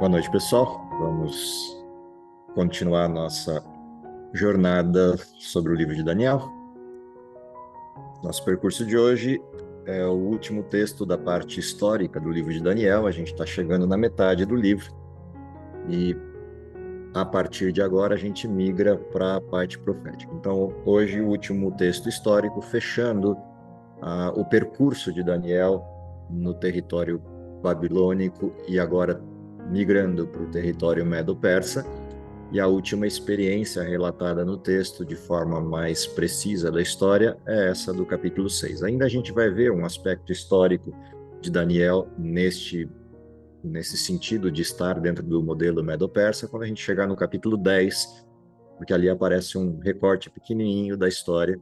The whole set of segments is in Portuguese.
Boa noite, pessoal. Vamos continuar a nossa jornada sobre o livro de Daniel. Nosso percurso de hoje é o último texto da parte histórica do livro de Daniel. A gente está chegando na metade do livro e, a partir de agora, a gente migra para a parte profética. Então, hoje, o último texto histórico, fechando o percurso de Daniel no território babilônico e agora migrando para o território medo-persa. E a última experiência relatada no texto, de forma mais precisa da história, é essa do capítulo 6. Ainda a gente vai ver um aspecto histórico de Daniel nesse sentido de estar dentro do modelo Medo-Persa, quando a gente chegar no capítulo 10, porque ali aparece um recorte pequenininho da história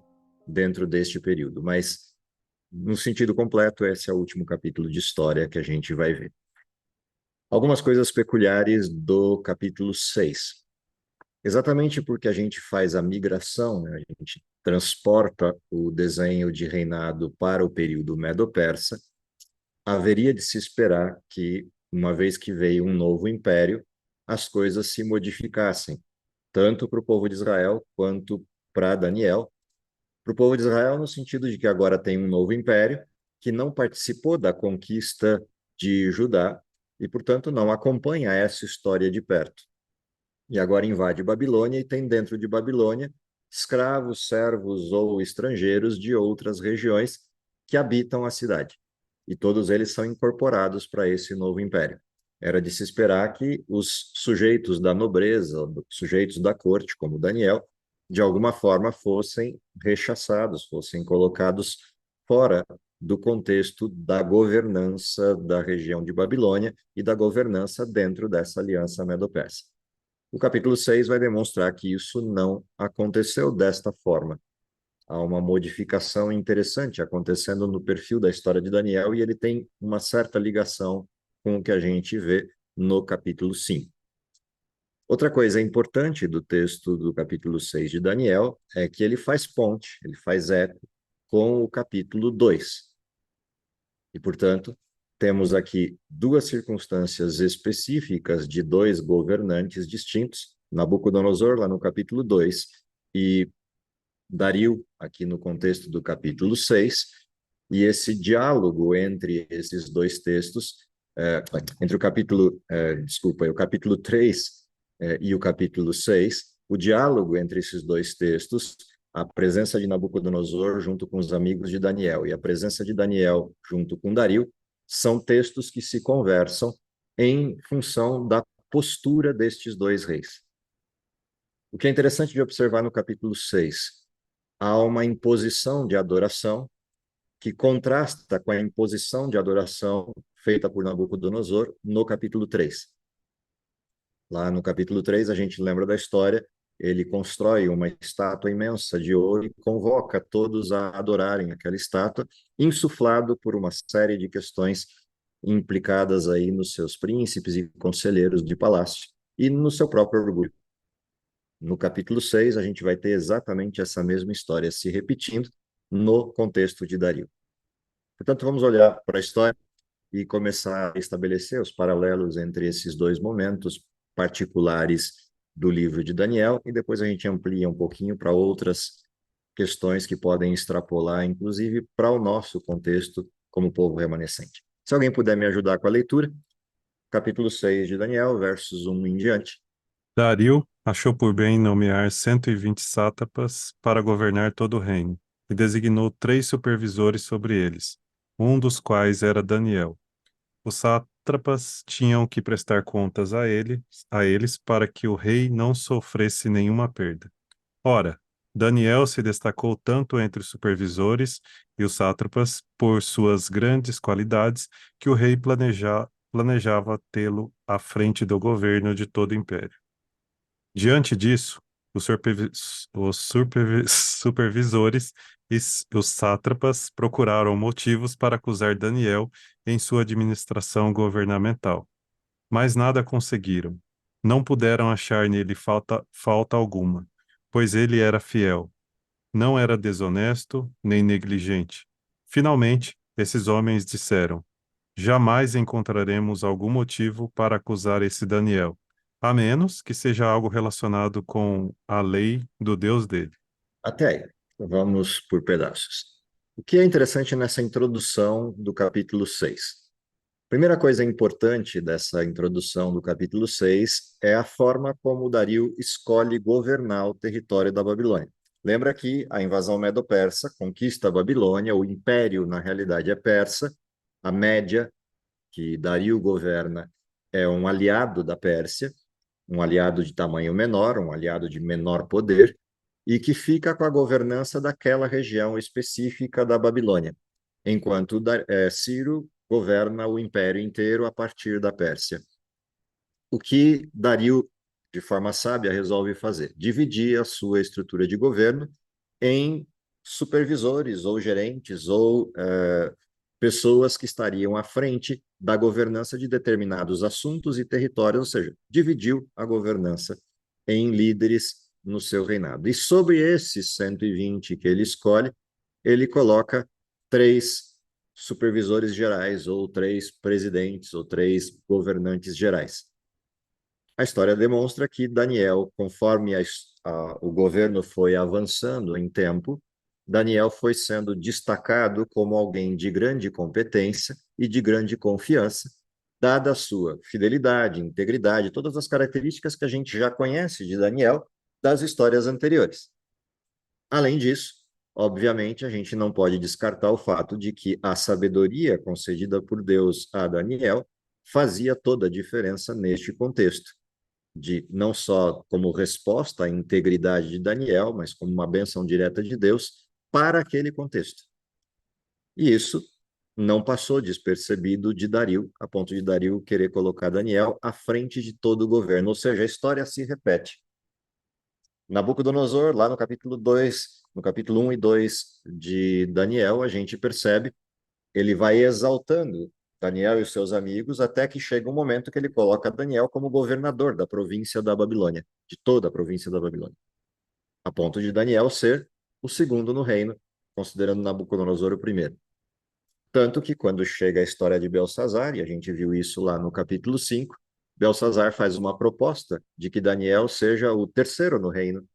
dentro deste período. Mas, no sentido completo, esse é o último capítulo de história que a gente vai ver. Algumas coisas peculiares do capítulo 6. Exatamente porque a gente faz a migração, né? A gente transporta o desenho de reinado para o período Medo-Persa, haveria de se esperar que, uma vez que veio um novo império, as coisas se modificassem, tanto para o povo de Israel quanto para Daniel. Para o povo de Israel, no sentido de que agora tem um novo império que não participou da conquista de Judá e, portanto, não acompanha essa história de perto. E agora invade Babilônia e tem dentro de Babilônia escravos, servos ou estrangeiros de outras regiões que habitam a cidade. E todos eles são incorporados para esse novo império. Era de se esperar que os sujeitos da nobreza, sujeitos da corte, como Daniel, de alguma forma fossem rechaçados, fossem colocados fora do contexto da governança da região de Babilônia e da governança dentro dessa aliança medo-persa. O capítulo 6 vai demonstrar que isso não aconteceu desta forma. Há uma modificação interessante acontecendo no perfil da história de Daniel e ele tem uma certa ligação com o que a gente vê no capítulo 5. Outra coisa importante do texto do capítulo 6 de Daniel é que ele faz ponte, ele faz eco com o capítulo 2. E, portanto, temos aqui duas circunstâncias específicas de dois governantes distintos, Nabucodonosor, lá no capítulo 2, e Dario, aqui no contexto do capítulo 6, e esse diálogo entre esses dois textos, entre o capítulo 3 e o capítulo 6, o diálogo entre esses dois textos, a presença de Nabucodonosor junto com os amigos de Daniel e a presença de Daniel junto com Dario, são textos que se conversam em função da postura destes dois reis. O que é interessante de observar no capítulo 6, há uma imposição de adoração que contrasta com a imposição de adoração feita por Nabucodonosor no capítulo 3. Lá no capítulo 3, a gente lembra da história, ele constrói uma estátua imensa de ouro e convoca todos a adorarem aquela estátua, insuflado por uma série de questões implicadas aí nos seus príncipes e conselheiros de palácio e no seu próprio orgulho. No capítulo 6, a gente vai ter exatamente essa mesma história se repetindo no contexto de Dario. Portanto, vamos olhar para a história e começar a estabelecer os paralelos entre esses dois momentos particulares do livro de Daniel, e depois a gente amplia um pouquinho para outras questões que podem extrapolar, inclusive, para o nosso contexto como povo remanescente. Se alguém puder me ajudar com a leitura, capítulo 6 de Daniel, versos 1 em diante. Dario achou por bem nomear 120 sátrapas para governar todo o reino, e designou 3 supervisores sobre eles, um dos quais era Daniel. Os sátrapas tinham que prestar contas a eles para que o rei não sofresse nenhuma perda. Ora, Daniel se destacou tanto entre os supervisores e os sátrapas por suas grandes qualidades que o rei planejava tê-lo à frente do governo de todo o império. Diante disso, supervisores e os sátrapas procuraram motivos para acusar Daniel em sua administração governamental, mas nada conseguiram. Não puderam achar nele falta alguma, pois ele era fiel, não era desonesto nem negligente. Finalmente, esses homens disseram: jamais encontraremos algum motivo para acusar esse Daniel, a menos que seja algo relacionado com a lei do Deus dele. Até aí, vamos por pedaços. O que é interessante nessa introdução do capítulo 6? Primeira coisa importante dessa introdução do capítulo 6 é a forma como Dario escolhe governar o território da Babilônia. Lembra que a invasão medo-persa conquista a Babilônia, o império, na realidade, é persa, a Média, que Dario governa, é um aliado da Pérsia, um aliado de tamanho menor, um aliado de menor poder, e que fica com a governança daquela região específica da Babilônia, enquanto Ciro governa o império inteiro a partir da Pérsia. O que Dario, de forma sábia, resolve fazer? Dividir a sua estrutura de governo em supervisores ou gerentes ou pessoas que estariam à frente da governança de determinados assuntos e territórios, ou seja, dividiu a governança em líderes no seu reinado. E sobre esses 120 que ele escolhe, ele coloca 3 supervisores gerais, ou 3 presidentes, ou 3 governantes gerais. A história demonstra que Daniel, conforme o governo foi avançando em tempo, Daniel foi sendo destacado como alguém de grande competência e de grande confiança, dada a sua fidelidade, integridade, todas as características que a gente já conhece de Daniel das histórias anteriores. Além disso, obviamente, a gente não pode descartar o fato de que a sabedoria concedida por Deus a Daniel fazia toda a diferença neste contexto, de não só como resposta à integridade de Daniel, mas como uma bênção direta de Deus para aquele contexto. E isso não passou despercebido de Dario, a ponto de Dario querer colocar Daniel à frente de todo o governo, ou seja, a história se repete. Nabucodonosor, lá no capítulo 2, no capítulo 1 e 2 de Daniel, a gente percebe, ele vai exaltando Daniel e os seus amigos, até que chega um momento que ele coloca Daniel como governador da província da Babilônia, de toda a província da Babilônia, a ponto de Daniel ser o segundo no reino, considerando Nabucodonosor o primeiro. Tanto que quando chega a história de Belsazar, e a gente viu isso lá no capítulo 5, Belsazar faz uma proposta de que Daniel seja o terceiro no reino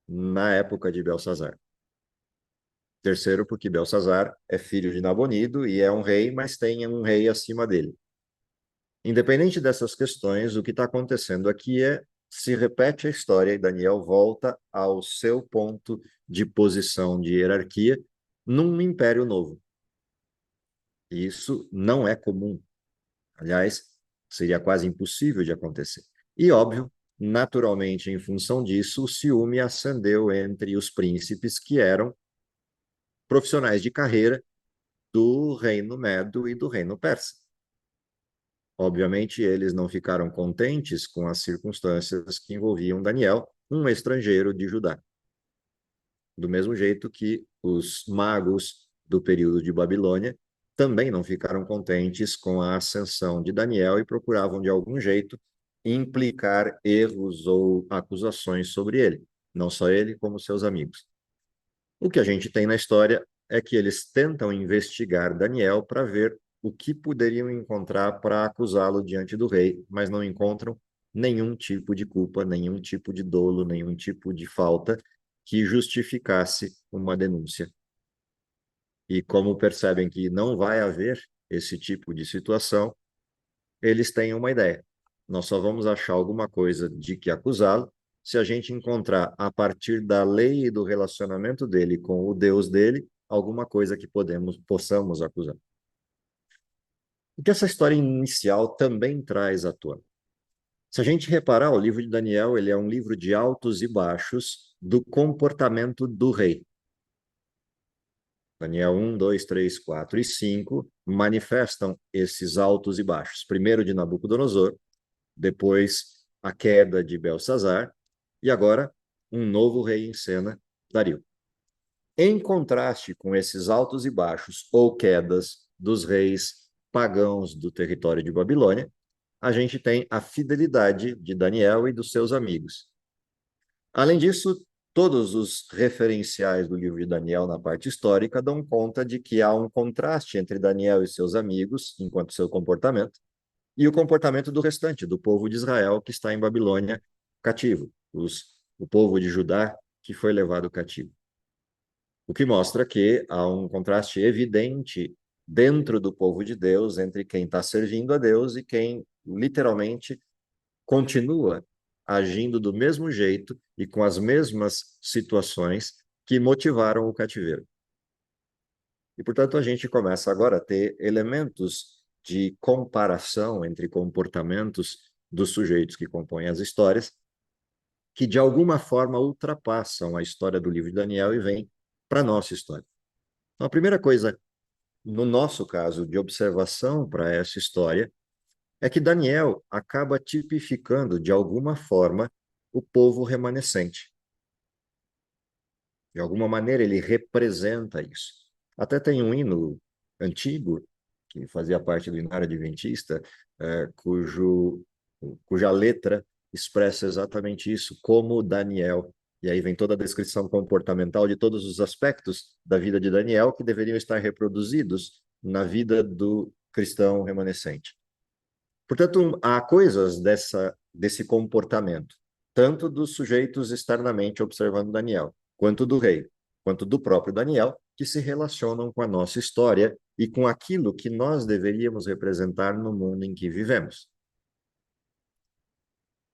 na época de Belsazar. Terceiro, porque Belsazar é filho de Nabonido e é um rei, mas tem um rei acima dele. Independente dessas questões, o que está acontecendo aqui se repete a história e Daniel volta ao seu ponto de posição de hierarquia num império novo. E isso não é comum. Aliás, seria quase impossível de acontecer. E, óbvio, naturalmente, em função disso, o ciúme ascendeu entre os príncipes que eram profissionais de carreira do reino Medo e do reino Persa. Obviamente, eles não ficaram contentes com as circunstâncias que envolviam Daniel, um estrangeiro de Judá. Do mesmo jeito que os magos do período de Babilônia também não ficaram contentes com a ascensão de Daniel e procuravam, de algum jeito, implicar erros ou acusações sobre ele, não só ele, como seus amigos. O que a gente tem na história é que eles tentam investigar Daniel para ver o que poderiam encontrar para acusá-lo diante do rei, mas não encontram nenhum tipo de culpa, nenhum tipo de dolo, nenhum tipo de falta que justificasse uma denúncia. E como percebem que não vai haver esse tipo de situação, eles têm uma ideia. Nós só vamos achar alguma coisa de que acusá-lo se a gente encontrar, a partir da lei e do relacionamento dele com o Deus dele, alguma coisa que possamos acusar. O que essa história inicial também traz à tona? Se a gente reparar, o livro de Daniel, ele é um livro de altos e baixos do comportamento do rei. Daniel 1, 2, 3, 4 e 5 manifestam esses altos e baixos. Primeiro de Nabucodonosor, depois a queda de Belsazar, e agora um novo rei em cena, Dario. Em contraste com esses altos e baixos ou quedas dos reis pagãos do território de Babilônia, a gente tem a fidelidade de Daniel e dos seus amigos. Além disso, todos os referenciais do livro de Daniel na parte histórica dão conta de que há um contraste entre Daniel e seus amigos, enquanto seu comportamento, e o comportamento do restante, do povo de Israel que está em Babilônia cativo, o povo de Judá que foi levado cativo. O que mostra que há um contraste evidente dentro do povo de Deus entre quem está servindo a Deus e quem literalmente continua agindo do mesmo jeito e com as mesmas situações que motivaram o cativeiro. E, portanto, a gente começa agora a ter elementos de comparação entre comportamentos dos sujeitos que compõem as histórias, que de alguma forma ultrapassam a história do livro de Daniel e vêm para a nossa história. Então, a primeira coisa, no nosso caso, de observação para essa história, é que Daniel acaba tipificando, de alguma forma, o povo remanescente. De alguma maneira, ele representa isso. Até tem um hino antigo, que fazia parte do hinário adventista, cuja letra expressa exatamente isso, como Daniel. E aí vem toda a descrição comportamental de todos os aspectos da vida de Daniel que deveriam estar reproduzidos na vida do cristão remanescente. Portanto, há coisas desse comportamento, tanto dos sujeitos externamente observando Daniel, quanto do rei, quanto do próprio Daniel, que se relacionam com a nossa história e com aquilo que nós deveríamos representar no mundo em que vivemos.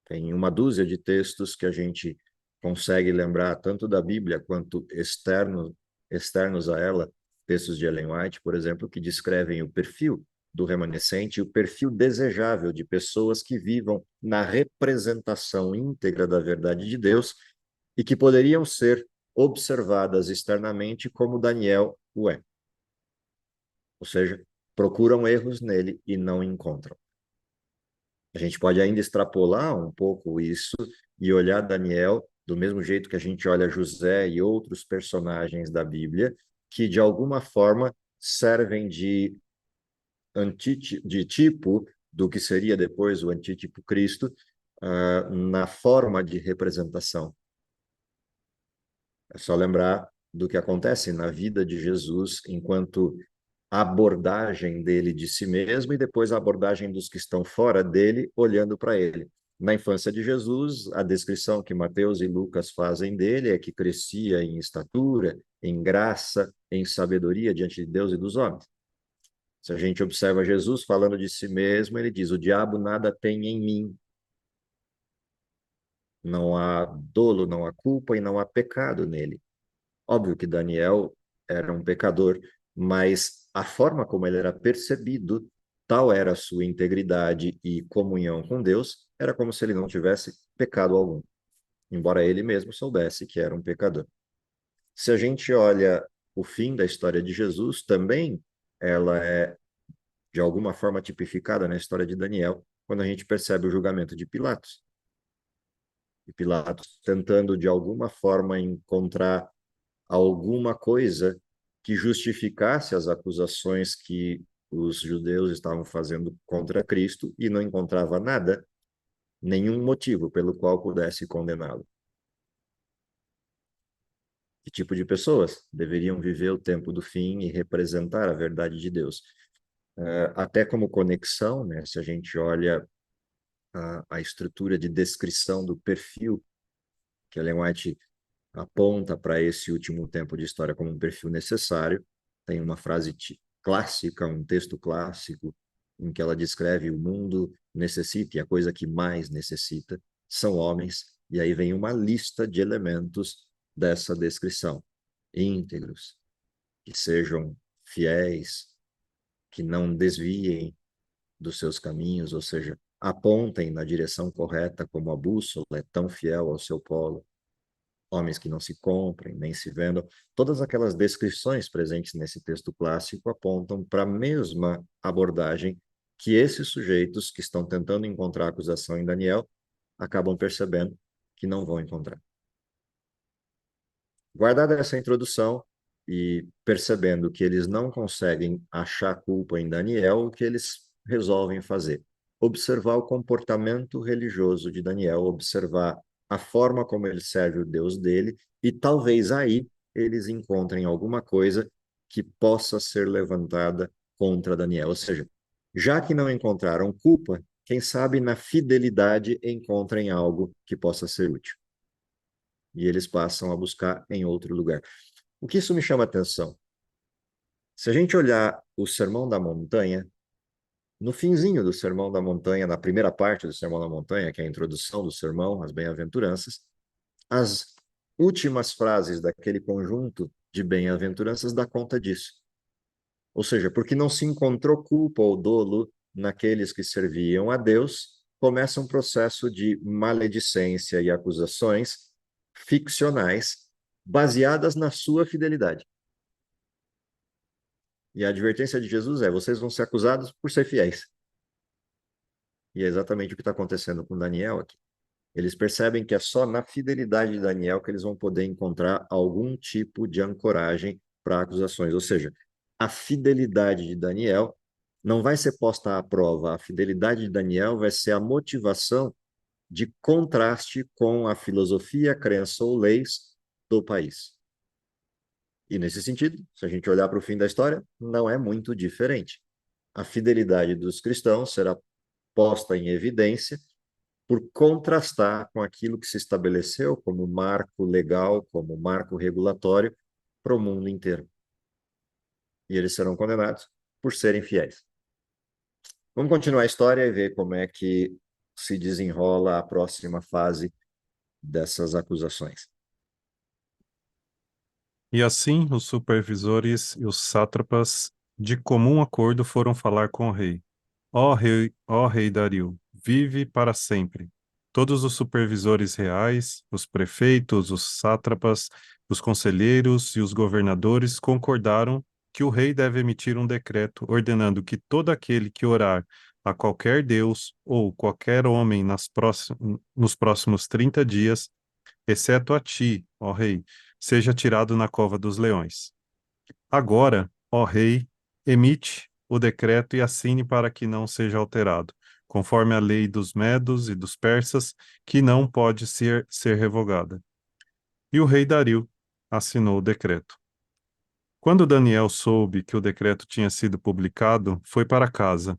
Tem uma dúzia de textos que a gente consegue lembrar, tanto da Bíblia quanto externos a ela, textos de Ellen White, por exemplo, que descrevem o perfil do remanescente e o perfil desejável de pessoas que vivam na representação íntegra da verdade de Deus e que poderiam ser observadas externamente como Daniel o é. Ou seja, procuram erros nele e não encontram. A gente pode ainda extrapolar um pouco isso e olhar Daniel do mesmo jeito que a gente olha José e outros personagens da Bíblia, que de alguma forma servem de tipo do que seria depois o antítipo Cristo, na forma de representação. É só lembrar do que acontece na vida de Jesus enquanto abordagem dele de si mesmo e depois a abordagem dos que estão fora dele, olhando para ele. Na infância de Jesus, a descrição que Mateus e Lucas fazem dele é que crescia em estatura, em graça, em sabedoria diante de Deus e dos homens. Se a gente observa Jesus falando de si mesmo, ele diz: o diabo nada tem em mim. Não há dolo, não há culpa e não há pecado nele. Óbvio que Daniel era um pecador, mas a forma como ele era percebido, tal era a sua integridade e comunhão com Deus, era como se ele não tivesse pecado algum, embora ele mesmo soubesse que era um pecador. Se a gente olha o fim da história de Jesus, também ela é, de alguma forma, tipificada na história de Daniel, quando a gente percebe o julgamento de Pilatos. E Pilatos tentando, de alguma forma, encontrar alguma coisa que justificasse as acusações que os judeus estavam fazendo contra Cristo e não encontrava nada, nenhum motivo pelo qual pudesse condená-lo. Que tipo de pessoas deveriam viver o tempo do fim e representar a verdade de Deus? Até como conexão, né, se a gente olha a estrutura de descrição do perfil que Ellen White aponta para esse último tempo de história como um perfil necessário. Tem uma frase clássica, um texto clássico, em que ela descreve o mundo necessita e a coisa que mais necessita são homens. E aí vem uma lista de elementos dessa descrição. Íntegros, que sejam fiéis, que não desviem dos seus caminhos, ou seja, apontem na direção correta como a bússola é tão fiel ao seu polo. Homens que não se comprem, nem se vendam. Todas aquelas descrições presentes nesse texto clássico apontam para a mesma abordagem que esses sujeitos que estão tentando encontrar acusação em Daniel acabam percebendo que não vão encontrar. Guardada essa introdução e percebendo que eles não conseguem achar culpa em Daniel, o que eles resolvem fazer? Observar o comportamento religioso de Daniel, observar a forma como ele serve o Deus dele, e talvez aí eles encontrem alguma coisa que possa ser levantada contra Daniel. Ou seja, já que não encontraram culpa, quem sabe na fidelidade encontrem algo que possa ser útil. E eles passam a buscar em outro lugar. O que isso me chama a atenção? Se a gente olhar o Sermão da Montanha, no finzinho do Sermão da Montanha, na primeira parte do Sermão da Montanha, que é a introdução do sermão, as bem-aventuranças, as últimas frases daquele conjunto de bem-aventuranças dá conta disso. Ou seja, porque não se encontrou culpa ou dolo naqueles que serviam a Deus, começa um processo de maledicência e acusações ficcionais baseadas na sua fidelidade. E a advertência de Jesus é: vocês vão ser acusados por ser fiéis. E é exatamente o que está acontecendo com Daniel aqui. Eles percebem que é só na fidelidade de Daniel que eles vão poder encontrar algum tipo de ancoragem para acusações. Ou seja, a fidelidade de Daniel não vai ser posta à prova. A fidelidade de Daniel vai ser a motivação de contraste com a filosofia, crença ou leis do país. E nesse sentido, se a gente olhar para o fim da história, não é muito diferente. A fidelidade dos cristãos será posta em evidência por contrastar com aquilo que se estabeleceu como marco legal, como marco regulatório para o mundo inteiro. E eles serão condenados por serem fiéis. Vamos continuar a história e ver como é que se desenrola a próxima fase dessas acusações. E assim os supervisores e os sátrapas, de comum acordo, foram falar com o rei. Ó rei Dario, vive para sempre. Todos os supervisores reais, os prefeitos, os sátrapas, os conselheiros e os governadores concordaram que o rei deve emitir um decreto ordenando que todo aquele que orar a qualquer deus ou qualquer homem nos próximos 30 dias, exceto a ti, ó rei, seja tirado na cova dos leões. Agora, ó rei, emite o decreto e assine para que não seja alterado, conforme a lei dos medos e dos persas, que não pode ser revogada. E o rei Dario assinou o decreto. Quando Daniel soube que o decreto tinha sido publicado, foi para casa,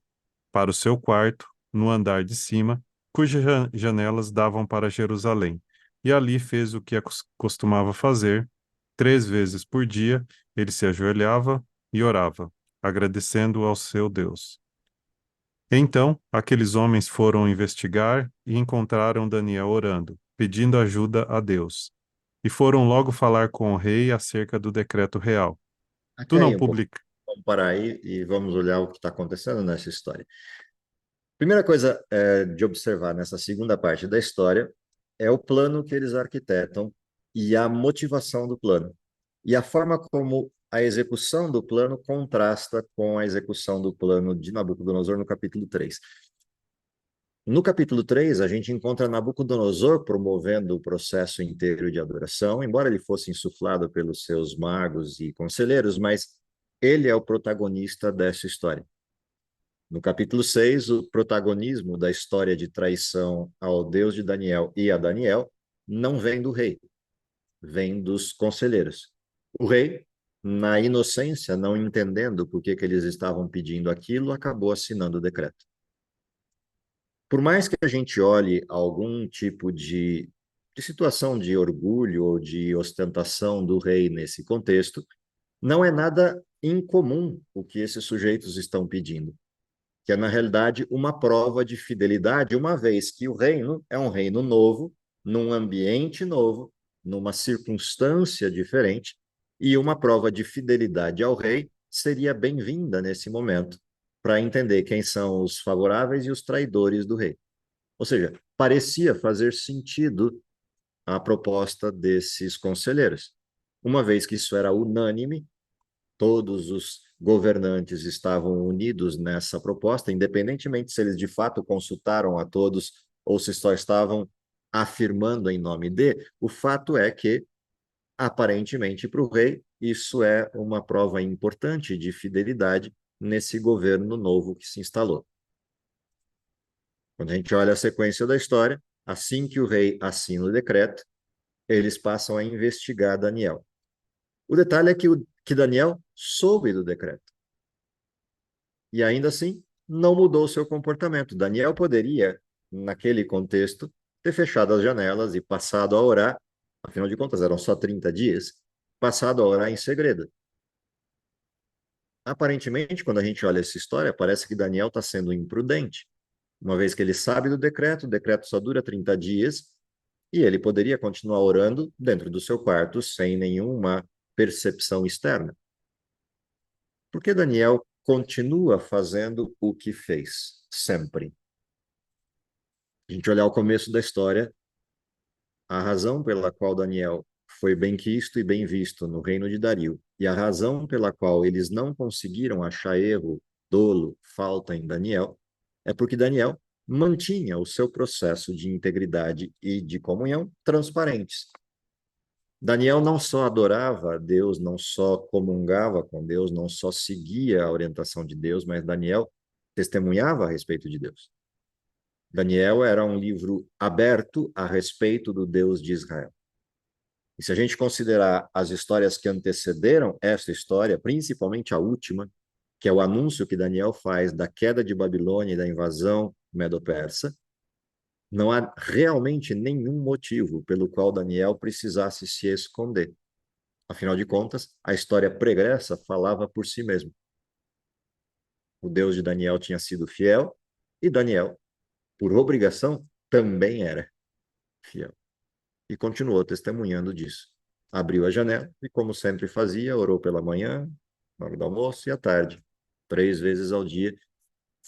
para o seu quarto, no andar de cima, cujas janelas davam para Jerusalém, e ali fez o que costumava fazer. 3 vezes por dia ele se ajoelhava e orava, agradecendo ao seu Deus. Então, aqueles homens foram investigar e encontraram Daniel orando, pedindo ajuda a Deus. E foram logo falar com o rei acerca do decreto real. Tu Até não aí um pouco. publica. Vamos parar aí e vamos olhar o que está acontecendo nessa história. Primeira coisa de observar nessa segunda parte da história é o plano que eles arquitetam e a motivação do plano. E a forma como a execução do plano contrasta com a execução do plano de Nabucodonosor no capítulo 3. No capítulo 3, a gente encontra Nabucodonosor promovendo o processo inteiro de adoração, embora ele fosse insuflado pelos seus magos e conselheiros, mas ele é o protagonista dessa história. No capítulo 6, o protagonismo da história de traição ao Deus de Daniel e a Daniel não vem do rei, vem dos conselheiros. O rei, na inocência, não entendendo por que eles estavam pedindo aquilo, acabou assinando o decreto. Por mais que a gente olhe algum tipo de situação de orgulho ou de ostentação do rei nesse contexto, não é nada incomum o que esses sujeitos estão pedindo, que é, na realidade, uma prova de fidelidade, uma vez que o reino é um reino novo, num ambiente novo, numa circunstância diferente, e uma prova de fidelidade ao rei seria bem-vinda nesse momento, para entender quem são os favoráveis e os traidores do rei. Ou seja, parecia fazer sentido a proposta desses conselheiros. Uma vez que isso era unânime, todos os governantes estavam unidos nessa proposta, independentemente se eles de fato consultaram a todos ou se só estavam afirmando em nome de, o fato é que, aparentemente, para o rei, isso é uma prova importante de fidelidade nesse governo novo que se instalou. Quando a gente olha a sequência da história, assim que o rei assina o decreto, eles passam a investigar Daniel. O detalhe é que Daniel soube do decreto. E ainda assim, não mudou seu comportamento. Daniel poderia, naquele contexto, ter fechado as janelas e passado a orar, afinal de contas, eram só 30 dias, passado a orar em segredo. Aparentemente, quando a gente olha essa história, parece que Daniel está sendo imprudente, uma vez que ele sabe do decreto, o decreto só dura 30 dias, e ele poderia continuar orando dentro do seu quarto sem nenhuma percepção externa. Por que Daniel continua fazendo o que fez sempre? A gente olhar o começo da história, a razão pela qual Daniel foi bem quisto e bem visto no reino de Dario, e a razão pela qual eles não conseguiram achar erro, dolo, falta em Daniel, é porque Daniel mantinha o seu processo de integridade e de comunhão transparentes. Daniel não só adorava a Deus, não só comungava com Deus, não só seguia a orientação de Deus, mas Daniel testemunhava a respeito de Deus. Daniel era um livro aberto a respeito do Deus de Israel. E se a gente considerar as histórias que antecederam essa história, principalmente a última, que é o anúncio que Daniel faz da queda de Babilônia e da invasão medo-persa, não há realmente nenhum motivo pelo qual Daniel precisasse se esconder. Afinal de contas, a história pregressa falava por si mesmo. O Deus de Daniel tinha sido fiel e Daniel, por obrigação, também era fiel. E continuou testemunhando disso. Abriu a janela e, como sempre fazia, orou pela manhã, na hora do almoço e à tarde, 3 vezes ao dia,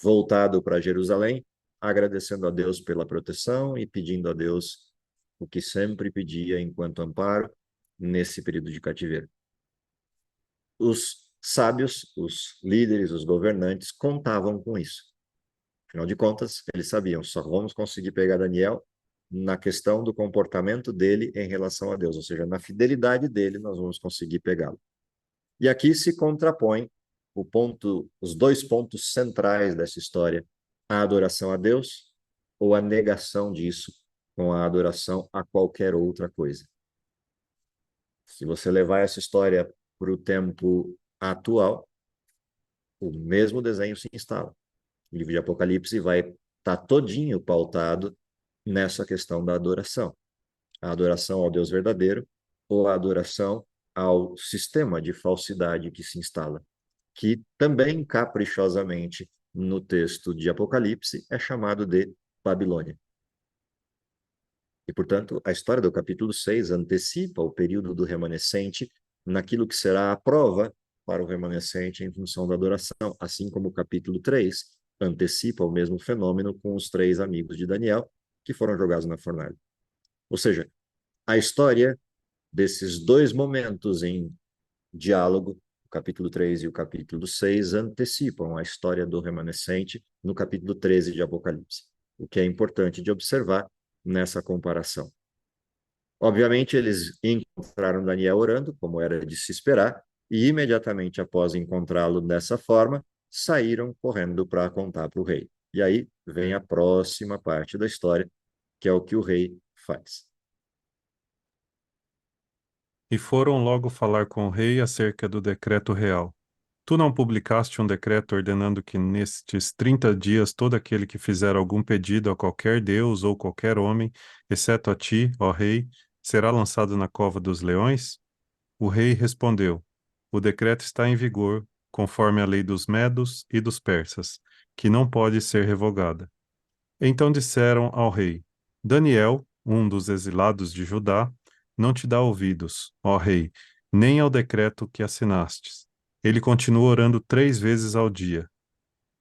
voltado para Jerusalém, agradecendo a Deus pela proteção e pedindo a Deus o que sempre pedia enquanto amparo nesse período de cativeiro. Os sábios, os líderes, os governantes contavam com isso. Afinal de contas, eles sabiam, só vamos conseguir pegar Daniel na questão do comportamento dele em relação a Deus, ou seja, na fidelidade dele nós vamos conseguir pegá-lo. E aqui se contrapõe os dois pontos centrais dessa história, a adoração a Deus ou a negação disso com a adoração a qualquer outra coisa. Se você levar essa história para o tempo atual, o mesmo desenho se instala. O livro de Apocalipse vai estar todinho pautado nessa questão da adoração. A adoração ao Deus verdadeiro ou a adoração ao sistema de falsidade que se instala, que também caprichosamente no texto de Apocalipse é chamado de Babilônia. E, portanto, a história do capítulo 6 antecipa o período do remanescente naquilo que será a prova para o remanescente em função da adoração, assim como o capítulo 3 antecipa o mesmo fenômeno com os 3 amigos de Daniel que foram jogados na fornalha. Ou seja, a história desses dois momentos em diálogo, o capítulo 3 e o capítulo 6, antecipam a história do remanescente no capítulo 13 de Apocalipse, o que é importante de observar nessa comparação. Obviamente, eles encontraram Daniel orando, como era de se esperar, e imediatamente após encontrá-lo dessa forma, saíram correndo para contar para o rei. E aí vem a próxima parte da história, que é o que o rei faz. E foram logo falar com o rei acerca do decreto real. Tu não publicaste um decreto ordenando que nestes 30 dias todo aquele que fizer algum pedido a qualquer deus ou qualquer homem, exceto a ti, ó rei, será lançado na cova dos leões? O rei respondeu: O decreto está em vigor, conforme a lei dos medos e dos persas, que não pode ser revogada. Então disseram ao rei: Daniel, um dos exilados de Judá, não te dá ouvidos, ó rei, nem ao decreto que assinastes. Ele continua orando 3 vezes ao dia.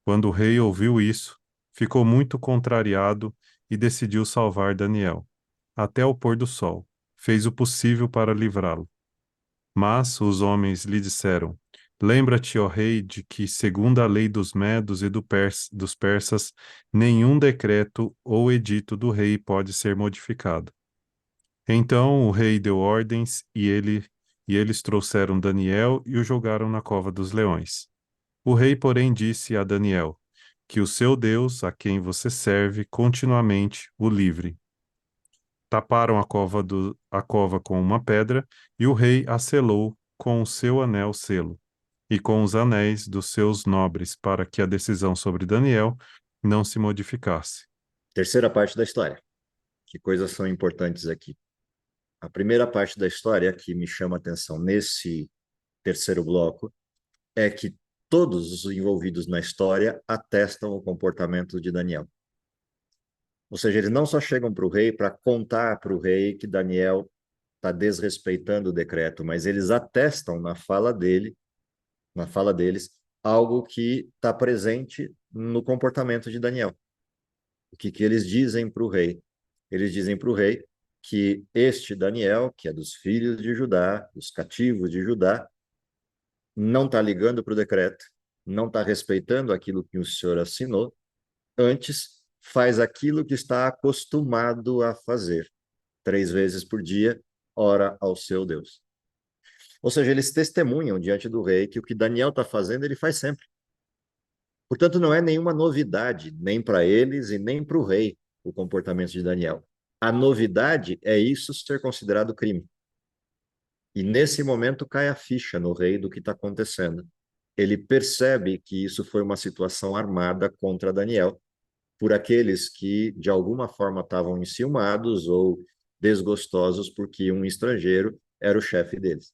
Quando o rei ouviu isso, ficou muito contrariado e decidiu salvar Daniel. Até o pôr do sol, fez o possível para livrá-lo. Mas os homens lhe disseram: Lembra-te, ó rei, de que, segundo a lei dos medos e dos persas, nenhum decreto ou edito do rei pode ser modificado. Então o rei deu ordens e eles trouxeram Daniel e o jogaram na cova dos leões. O rei, porém, disse a Daniel: Que o seu Deus, a quem você serve continuamente, o livre. Taparam a cova com uma pedra, e o rei a selou com o seu anel selo, e com os anéis dos seus nobres, para que a decisão sobre Daniel não se modificasse. Terceira parte da história. Que coisas são importantes aqui? A primeira parte da história que me chama a atenção nesse terceiro bloco é que todos os envolvidos na história atestam o comportamento de Daniel. Ou seja, eles não só chegam para o rei para contar para o rei que Daniel está desrespeitando o decreto, mas eles atestam na fala deles, algo que está presente no comportamento de Daniel. O que eles dizem para o rei? Eles dizem para o rei que este Daniel, que é dos filhos de Judá, dos cativos de Judá, não está ligando para o decreto, não está respeitando aquilo que o senhor assinou, antes faz aquilo que está acostumado a fazer, 3 vezes por dia, ora ao seu Deus. Ou seja, eles testemunham diante do rei que o que Daniel está fazendo, ele faz sempre. Portanto, não é nenhuma novidade, nem para eles e nem para o rei, o comportamento de Daniel. A novidade é isso ser considerado crime. E nesse momento cai a ficha no rei do que está acontecendo. Ele percebe que isso foi uma situação armada contra Daniel, por aqueles que, de alguma forma, estavam enciumados ou desgostosos porque um estrangeiro era o chefe deles.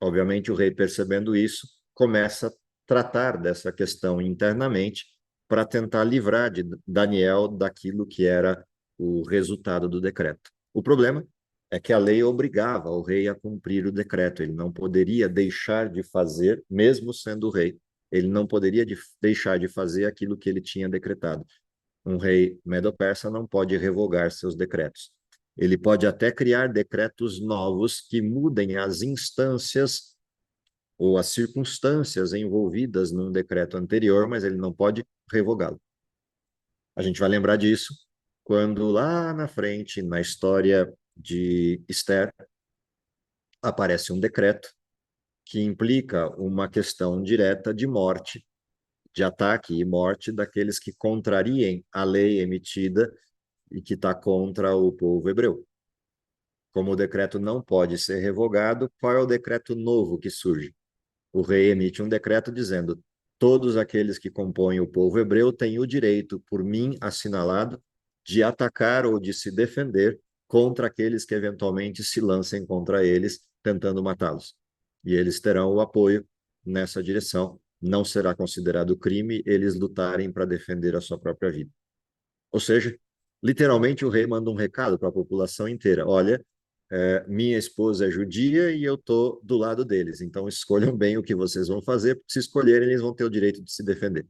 Obviamente, o rei, percebendo isso, começa a tratar dessa questão internamente para tentar livrar de Daniel daquilo que era o resultado do decreto. O problema é que a lei obrigava o rei a cumprir o decreto. Ele não poderia deixar de fazer, mesmo sendo rei, ele não poderia deixar de fazer aquilo que ele tinha decretado. Um rei medo-persa não pode revogar seus decretos. Ele pode até criar decretos novos que mudem as instâncias ou as circunstâncias envolvidas num decreto anterior, mas ele não pode revogá-lo. A gente vai lembrar disso quando lá na frente, na história de Esther, aparece um decreto que implica uma questão direta de morte, de ataque e morte daqueles que contrariem a lei emitida e que está contra o povo hebreu. Como o decreto não pode ser revogado, qual é o decreto novo que surge? O rei emite um decreto dizendo: todos aqueles que compõem o povo hebreu têm o direito, por mim assinalado, de atacar ou de se defender contra aqueles que eventualmente se lancem contra eles, tentando matá-los. E eles terão o apoio nessa direção. Não será considerado crime eles lutarem para defender a sua própria vida. Ou seja, literalmente o rei manda um recado para a população inteira: olha, minha esposa é judia e eu estou do lado deles, então escolham bem o que vocês vão fazer, porque se escolherem, eles vão ter o direito de se defender.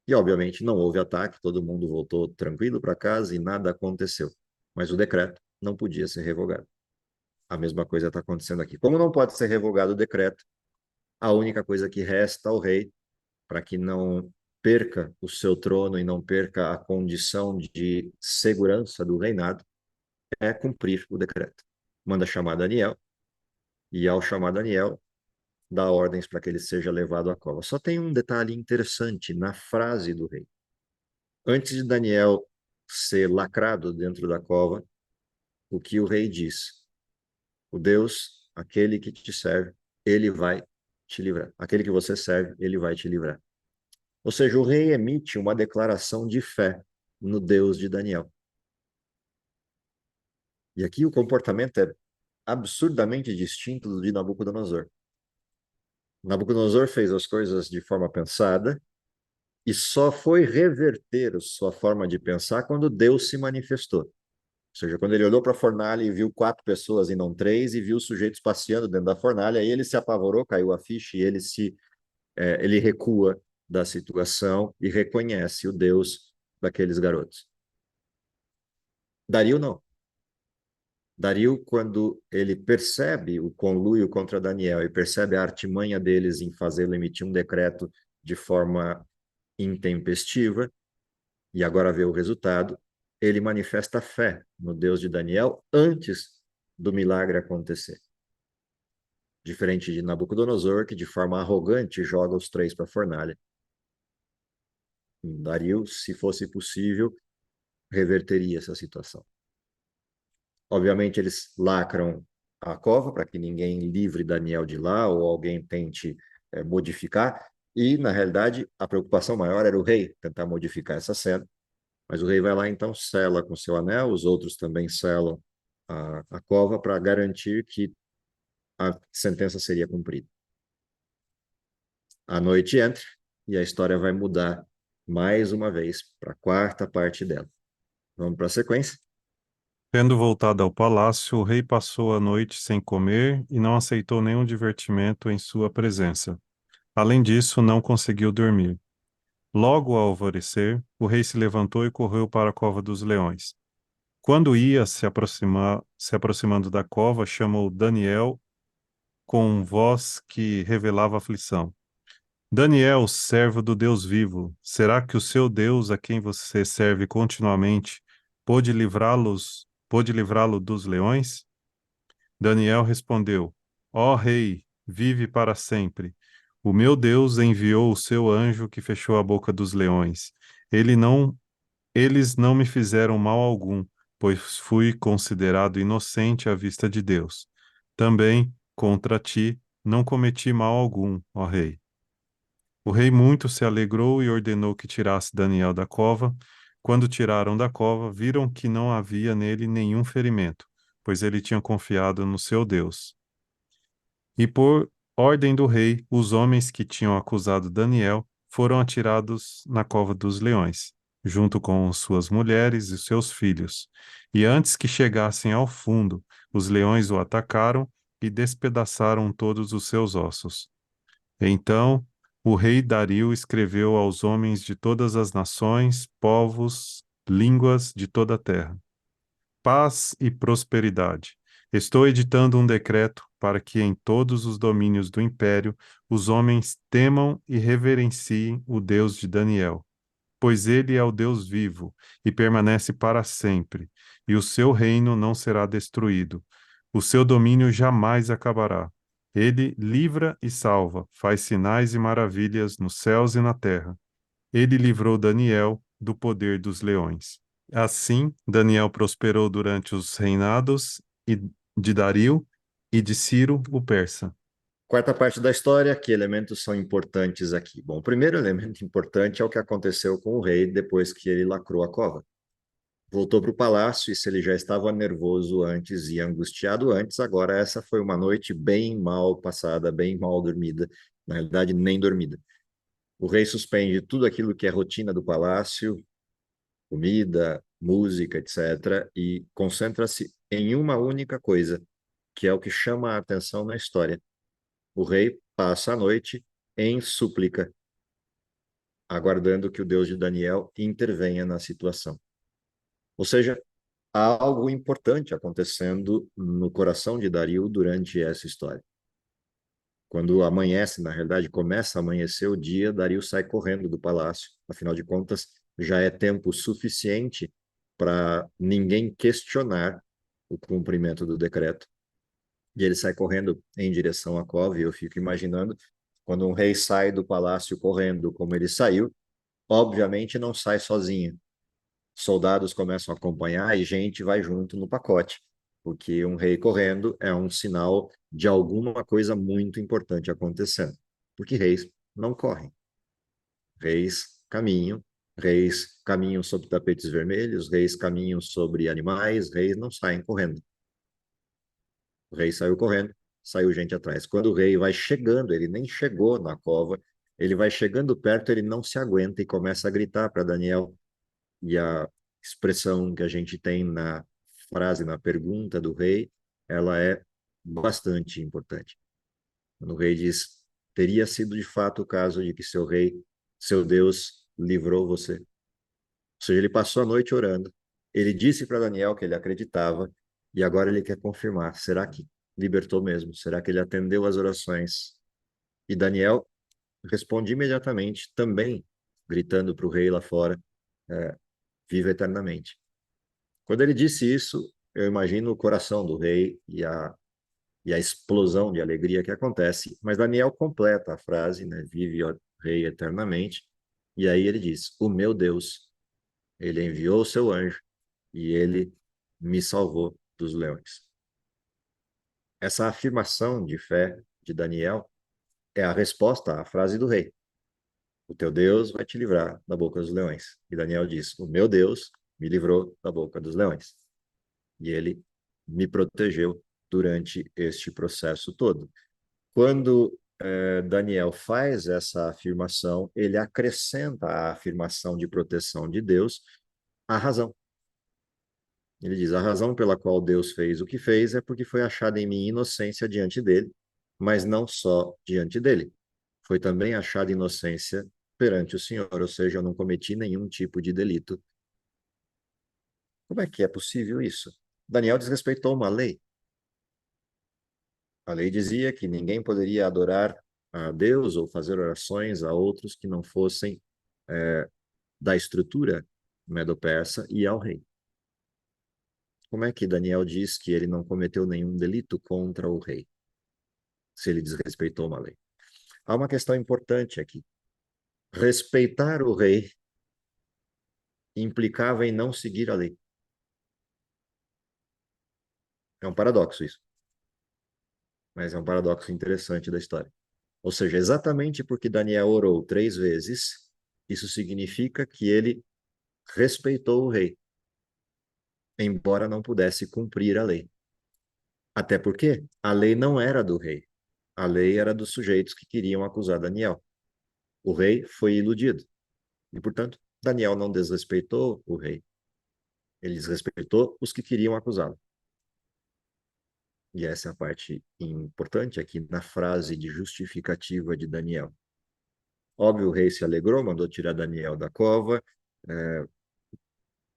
E, obviamente, não houve ataque, todo mundo voltou tranquilo para casa e nada aconteceu. Mas o decreto não podia ser revogado. A mesma coisa está acontecendo aqui. Como não pode ser revogado o decreto, a única coisa que resta ao rei, para que não perca o seu trono e não perca a condição de segurança do reinado, é cumprir o decreto. Manda chamar Daniel, e ao chamar Daniel, dá ordens para que ele seja levado à cova. Só tem um detalhe interessante na frase do rei. Antes de Daniel ser lacrado dentro da cova, o que o rei diz? O Deus, aquele que te serve, ele vai te livrar. Aquele que você serve, ele vai te livrar. Ou seja, o rei emite uma declaração de fé no Deus de Daniel. E aqui o comportamento é absurdamente distinto do de Nabucodonosor. Nabucodonosor fez as coisas de forma pensada e só foi reverter sua forma de pensar quando Deus se manifestou. Ou seja, quando ele olhou para a fornalha e viu 4 pessoas e não 3, e viu sujeitos passeando dentro da fornalha, aí ele se apavorou, caiu a ficha e ele recua da situação e reconhece o Deus daqueles garotos. Dario não. Dario, quando ele percebe o conluio contra Daniel e percebe a artimanha deles em fazê-lo emitir um decreto de forma intempestiva, e agora vê o resultado, ele manifesta fé no Deus de Daniel antes do milagre acontecer. Diferente de Nabucodonosor, que de forma arrogante joga os 3 para a fornalha. Dario, se fosse possível, reverteria essa situação. Obviamente, eles lacram a cova para que ninguém livre Daniel de lá ou alguém tente modificar. E, na realidade, a preocupação maior era o rei tentar modificar essa cena. Mas o rei vai lá, então, sela com seu anel, os outros também selam a cova para garantir que a sentença seria cumprida. A noite entra e a história vai mudar mais uma vez para a quarta parte dela. Vamos para a sequência? Tendo voltado ao palácio, o rei passou a noite sem comer e não aceitou nenhum divertimento em sua presença. Além disso, não conseguiu dormir. Logo ao alvorecer, o rei se levantou e correu para a cova dos leões. Quando ia se aproximando da cova, chamou Daniel com voz que revelava aflição. Daniel, servo do Deus vivo, será que o seu Deus, a quem você serve continuamente, pôde livrá-lo dos leões? Daniel respondeu: Ó rei, vive para sempre. O meu Deus enviou o seu anjo que fechou a boca dos leões. Ele não, eles não me fizeram mal algum, pois fui considerado inocente à vista de Deus. Também, contra ti, não cometi mal algum, ó rei. O rei muito se alegrou e ordenou que tirasse Daniel da cova. Quando tiraram da cova, viram que não havia nele nenhum ferimento, pois ele tinha confiado no seu Deus. E por ordem do rei, os homens que tinham acusado Daniel foram atirados na cova dos leões, junto com suas mulheres e seus filhos. E antes que chegassem ao fundo, os leões o atacaram e despedaçaram todos os seus ossos. Então, o rei Dario escreveu aos homens de todas as nações, povos, línguas de toda a terra: Paz e prosperidade. Estou editando um decreto para que em todos os domínios do império os homens temam e reverenciem o Deus de Daniel, pois ele é o Deus vivo e permanece para sempre, e o seu reino não será destruído. O seu domínio jamais acabará. Ele livra e salva, faz sinais e maravilhas nos céus e na terra. Ele livrou Daniel do poder dos leões. Assim, Daniel prosperou durante os reinados de Dario e de Ciro, o persa. Quarta parte da história, que elementos são importantes aqui? Bom, o primeiro elemento importante é o que aconteceu com o rei depois que ele lacrou a cova. Voltou para o palácio e se ele já estava nervoso antes e angustiado antes, agora essa foi uma noite bem mal passada, bem mal dormida, na realidade nem dormida. O rei suspende tudo aquilo que é rotina do palácio, comida, música, etc., e concentra-se em uma única coisa, que é o que chama a atenção na história. O rei passa a noite em súplica, aguardando que o Deus de Daniel intervenha na situação. Ou seja, há algo importante acontecendo no coração de Dario durante essa história. Quando amanhece, na realidade, começa a amanhecer o dia, Dario sai correndo do palácio. Afinal de contas, já é tempo suficiente para ninguém questionar o cumprimento do decreto. E ele sai correndo em direção à cova, e eu fico imaginando, quando um rei sai do palácio correndo como ele saiu, obviamente não sai sozinho. Soldados começam a acompanhar e gente vai junto no pacote, porque um rei correndo é um sinal de alguma coisa muito importante acontecendo, porque reis não correm. Reis caminham sobre tapetes vermelhos, reis caminham sobre animais, reis não saem correndo. O rei saiu correndo, saiu gente atrás. Quando o rei vai chegando, ele nem chegou na cova, ele vai chegando perto, ele não se aguenta e começa a gritar para Daniel. E a expressão que a gente tem na frase, na pergunta do rei, ela é bastante importante. Quando o rei diz: teria sido de fato o caso de que seu rei, seu Deus, livrou você. Ou seja, ele passou a noite orando. Ele disse para Daniel que ele acreditava e agora ele quer confirmar. Será que libertou mesmo? Será que ele atendeu às orações? E Daniel responde imediatamente, também gritando para o rei lá fora: viva eternamente. Quando ele disse isso, eu imagino o coração do rei e a explosão de alegria que acontece, mas Daniel completa a frase, né? Vive o rei eternamente. E aí ele diz: o meu Deus Ele enviou o seu anjo e ele me salvou dos leões. Essa afirmação de fé de Daniel é a resposta à frase do rei. O teu Deus vai te livrar da boca dos leões. E Daniel diz: o meu Deus me livrou da boca dos leões. E ele me protegeu durante este processo todo. Quando Daniel faz essa afirmação, ele acrescenta a afirmação de proteção de Deus à razão. Ele diz: a razão pela qual Deus fez o que fez é porque foi achada em mim inocência diante dele, mas não só diante dele. Foi também achada inocência perante o Senhor, ou seja, eu não cometi nenhum tipo de delito. Como é que é possível isso? Daniel desrespeitou uma lei. A lei dizia que ninguém poderia adorar a Deus ou fazer orações a outros que não fossem da estrutura medo-persa e ao rei. Como é que Daniel diz que ele não cometeu nenhum delito contra o rei, se ele desrespeitou uma lei? Há uma questão importante aqui. Respeitar o rei implicava em não seguir a lei. É um paradoxo isso, mas é um paradoxo interessante da história. Ou seja, exatamente porque Daniel orou 3 vezes, isso significa que ele respeitou o rei, embora não pudesse cumprir a lei. Até porque a lei não era do rei, a lei era dos sujeitos que queriam acusar Daniel. O rei foi iludido e, portanto, Daniel não desrespeitou o rei, ele desrespeitou os que queriam acusá-lo. E essa é a parte importante aqui na frase de justificativa de Daniel. Óbvio, o rei se alegrou, mandou tirar Daniel da cova. O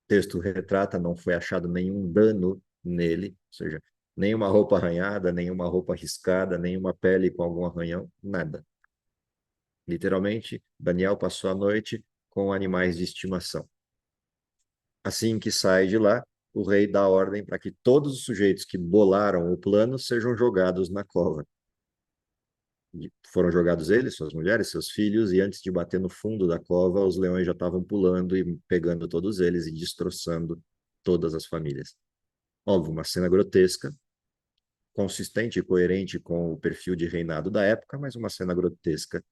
texto retrata, não foi achado nenhum dano nele, ou seja, nenhuma roupa arranhada, nenhuma roupa riscada, nenhuma pele com algum arranhão, nada. Literalmente, Daniel passou a noite com animais de estimação. Assim que sai de lá, o rei dá ordem para que todos os sujeitos que bolaram o plano sejam jogados na cova. Foram jogados eles, suas mulheres, seus filhos, e antes de bater no fundo da cova, os leões já estavam pulando e pegando todos eles e destroçando todas as famílias. Óbvio, uma cena grotesca, consistente e coerente com o perfil de reinado da época, mas uma cena grotesca.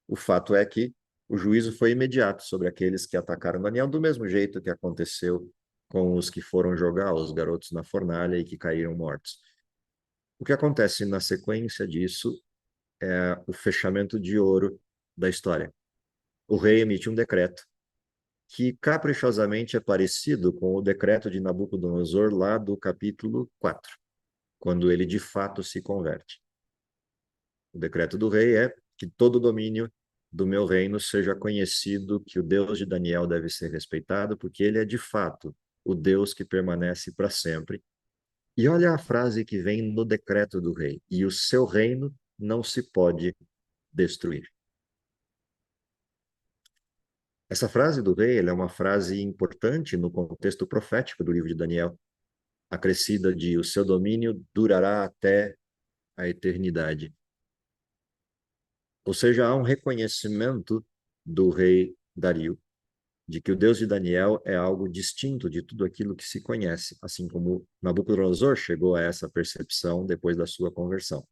O fato é que o juízo foi imediato sobre aqueles que atacaram Daniel, do mesmo jeito que aconteceu com os que foram jogar os garotos na fornalha e que caíram mortos. O que acontece na sequência disso é o fechamento de ouro da história. O rei emite um decreto que caprichosamente é parecido com o decreto de Nabucodonosor lá do capítulo 4, quando ele de fato se converte. O decreto do rei é que todo o domínio do meu reino seja conhecido, que o Deus de Daniel deve ser respeitado, porque ele é de fato o Deus que permanece para sempre. E olha a frase que vem no decreto do rei: e o seu reino não se pode destruir. Essa frase do rei é uma frase importante no contexto profético do livro de Daniel, acrescida de o seu domínio durará até a eternidade. Ou seja, há um reconhecimento do rei Dario de que o Deus de Daniel é algo distinto de tudo aquilo que se conhece, assim como Nabucodonosor chegou a essa percepção depois da sua conversão.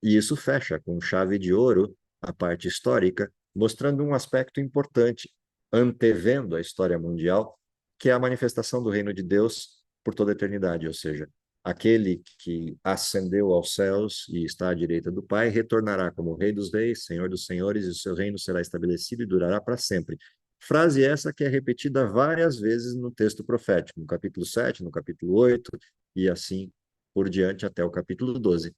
E isso fecha com chave de ouro a parte histórica, mostrando um aspecto importante, antevendo a história mundial, que é a manifestação do reino de Deus por toda a eternidade, ou seja, aquele que ascendeu aos céus e está à direita do Pai, retornará como Rei dos Reis, Senhor dos Senhores, e o seu reino será estabelecido e durará para sempre. Frase essa que é repetida várias vezes no texto profético, no capítulo 7, no capítulo 8, e assim por diante até o capítulo 12.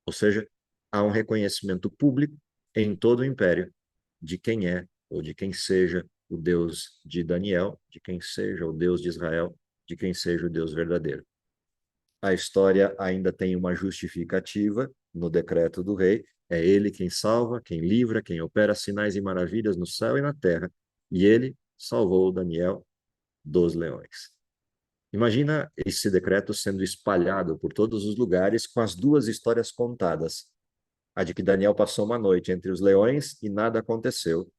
Ou seja, há um reconhecimento público em todo o império de quem é ou de quem seja o Deus de Daniel, de quem seja o Deus de Israel, de quem seja o Deus verdadeiro. A história ainda tem uma justificativa no decreto do rei. É ele quem salva, quem livra, quem opera sinais e maravilhas no céu e na terra. E ele salvou Daniel dos leões. Imagina esse decreto sendo espalhado por todos os lugares com as duas histórias contadas. A de que Daniel passou uma noite entre os leões e nada aconteceu.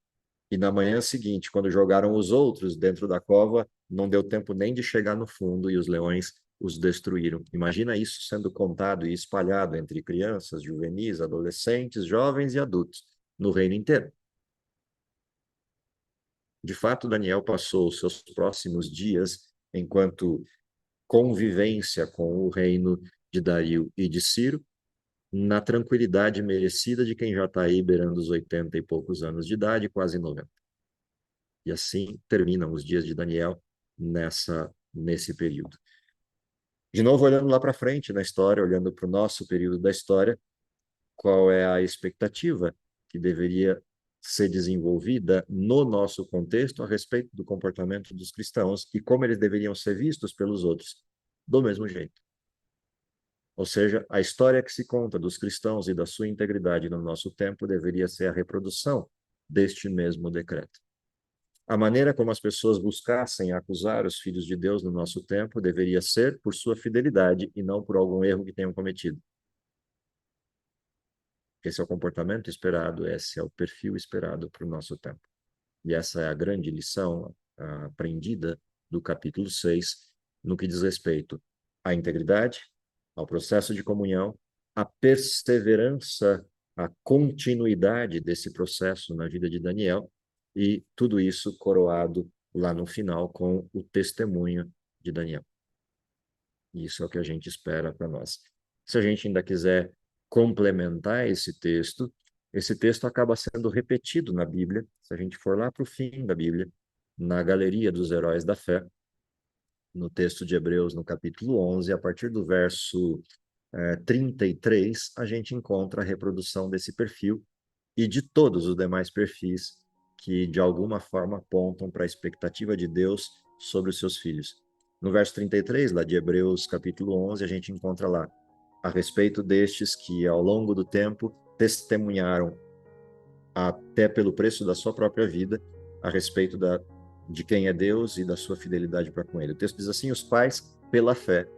E na manhã seguinte, quando jogaram os outros dentro da cova, não deu tempo nem de chegar no fundo e os leões os destruíram. Imagina isso sendo contado e espalhado entre crianças, juvenis, adolescentes, jovens e adultos no reino inteiro. De fato, Daniel passou os seus próximos dias enquanto convivência com o reino de Dario e de Ciro, na tranquilidade merecida de quem já está aí beirando os 80 e poucos anos de idade, quase 90. E assim terminam os dias de Daniel nesse período. De novo, olhando lá para frente na história, olhando para o nosso período da história, qual é a expectativa que deveria ser desenvolvida no nosso contexto a respeito do comportamento dos cristãos e como eles deveriam ser vistos pelos outros, do mesmo jeito. Ou seja, a história que se conta dos cristãos e da sua integridade no nosso tempo deveria ser a reprodução deste mesmo decreto. A maneira como as pessoas buscassem acusar os filhos de Deus no nosso tempo deveria ser por sua fidelidade e não por algum erro que tenham cometido. Esse é o comportamento esperado, esse é o perfil esperado para o nosso tempo. E essa é a grande lição aprendida do capítulo 6, no que diz respeito à integridade, ao processo de comunhão, à perseverança, à continuidade desse processo na vida de Daniel, e tudo isso coroado lá no final com o testemunho de Daniel. Isso é o que a gente espera para nós. Se a gente ainda quiser complementar esse texto acaba sendo repetido na Bíblia. Se a gente for lá para o fim da Bíblia, na galeria dos heróis da fé, no texto de Hebreus, no capítulo 11, a partir do verso 33, a gente encontra a reprodução desse perfil e de todos os demais perfis que, de alguma forma, apontam para a expectativa de Deus sobre os seus filhos. No verso 33, lá de Hebreus, capítulo 11, a gente encontra lá, a respeito destes que, ao longo do tempo, testemunharam, até pelo preço da sua própria vida, a respeito de quem é Deus e da sua fidelidade para com ele. O texto diz assim: os quais, pela fé,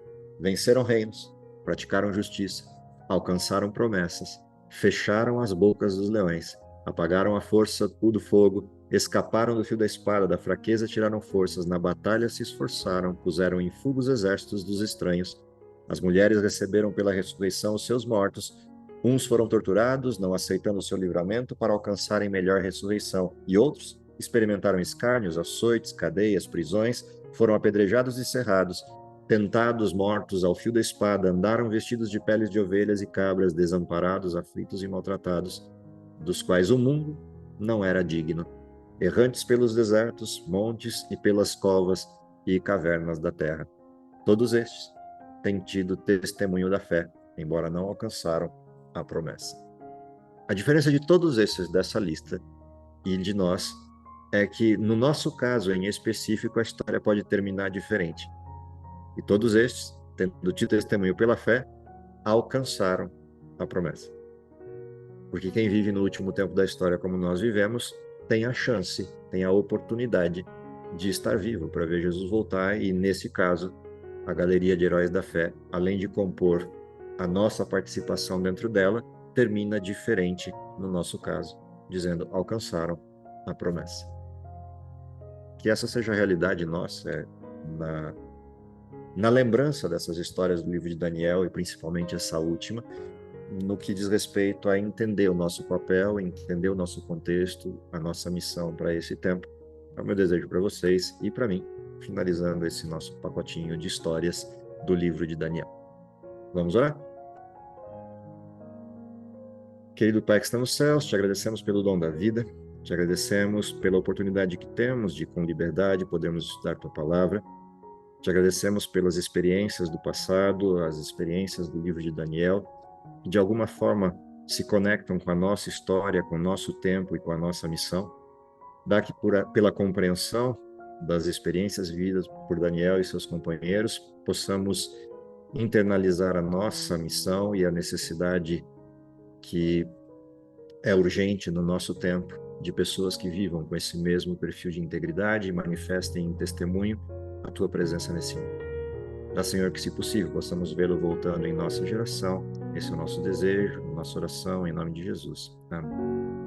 venceram reinos, praticaram justiça, alcançaram promessas, fecharam as bocas dos leões, apagaram a força do fogo, escaparam do fio da espada, da fraqueza tiraram forças, na batalha se esforçaram, puseram em fuga os exércitos dos estranhos. As mulheres receberam pela ressurreição os seus mortos. Uns foram torturados, não aceitando o seu livramento para alcançarem melhor ressurreição, e outros experimentaram escárnios, açoites, cadeias, prisões, foram apedrejados e cerrados, tentados, mortos ao fio da espada, andaram vestidos de peles de ovelhas e cabras, desamparados, aflitos e maltratados, dos quais o mundo não era digno, errantes pelos desertos, montes e pelas covas e cavernas da terra. Todos estes têm tido testemunho da fé, embora não alcançaram a promessa. A diferença de todos esses dessa lista e de nós é que, no nosso caso em específico, a história pode terminar diferente. E todos estes, tendo tido testemunho pela fé, alcançaram a promessa. Porque quem vive no último tempo da história como nós vivemos, tem a chance, tem a oportunidade de estar vivo para ver Jesus voltar, e nesse caso, a galeria de heróis da fé, além de compor a nossa participação dentro dela, termina diferente no nosso caso, dizendo: alcançaram a promessa. Que essa seja a realidade nossa, na lembrança dessas histórias do livro de Daniel, e principalmente essa última, no que diz respeito a entender o nosso papel, entender o nosso contexto, a nossa missão para esse tempo. É o meu desejo para vocês e para mim, finalizando esse nosso pacotinho de histórias do livro de Daniel. Vamos orar? Querido Pai que está nos céus, te agradecemos pelo dom da vida, te agradecemos pela oportunidade que temos de, com liberdade, podermos estudar tua palavra. Te agradecemos pelas experiências do passado, as experiências do livro de Daniel, que de alguma forma se conectam com a nossa história, com o nosso tempo e com a nossa missão. Dá que pela compreensão das experiências vividas por Daniel e seus companheiros, possamos internalizar a nossa missão e a necessidade que é urgente no nosso tempo de pessoas que vivam com esse mesmo perfil de integridade e manifestem em testemunho a tua presença nesse mundo. Dá, Senhor, que, se possível, possamos vê-lo voltando em nossa geração. Esse é o nosso desejo, nossa oração, em nome de Jesus. Amém.